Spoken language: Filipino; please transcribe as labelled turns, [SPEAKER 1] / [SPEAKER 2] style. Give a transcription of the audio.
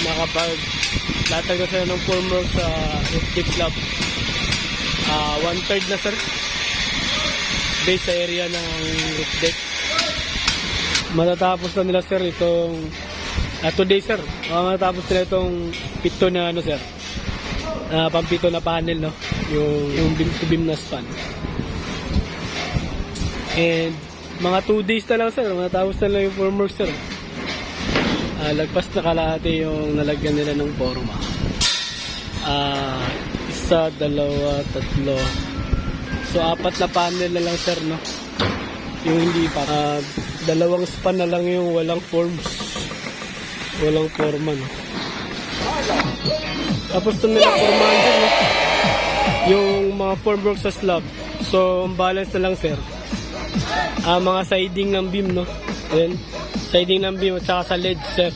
[SPEAKER 1] nakapag-latag na sila ng formwork sa roof deck slab. 1/3 na sir, base sa area ng roof deck. Matatapos na nila sir itong today sir, matatapos nila itong pito na ano sir, pampito na panel, no, yung beam to beam na span. And mga 2 days na lang sir, matatapos na lang yung formwork sir. Lagpas na kalahati yung nalagyan nila ng forma. 1, 2, 3. So 4 na panel na lang sir, no, yung hindi pa. 2 span na lang yung walang forms, walang forma, no. Tapos ito nila formahan sir, no, yung mga formwork sa slab. So ang balance na lang sir, mga siding ng beam, no. Ayan, siding ng beam at saka sa ledge sir.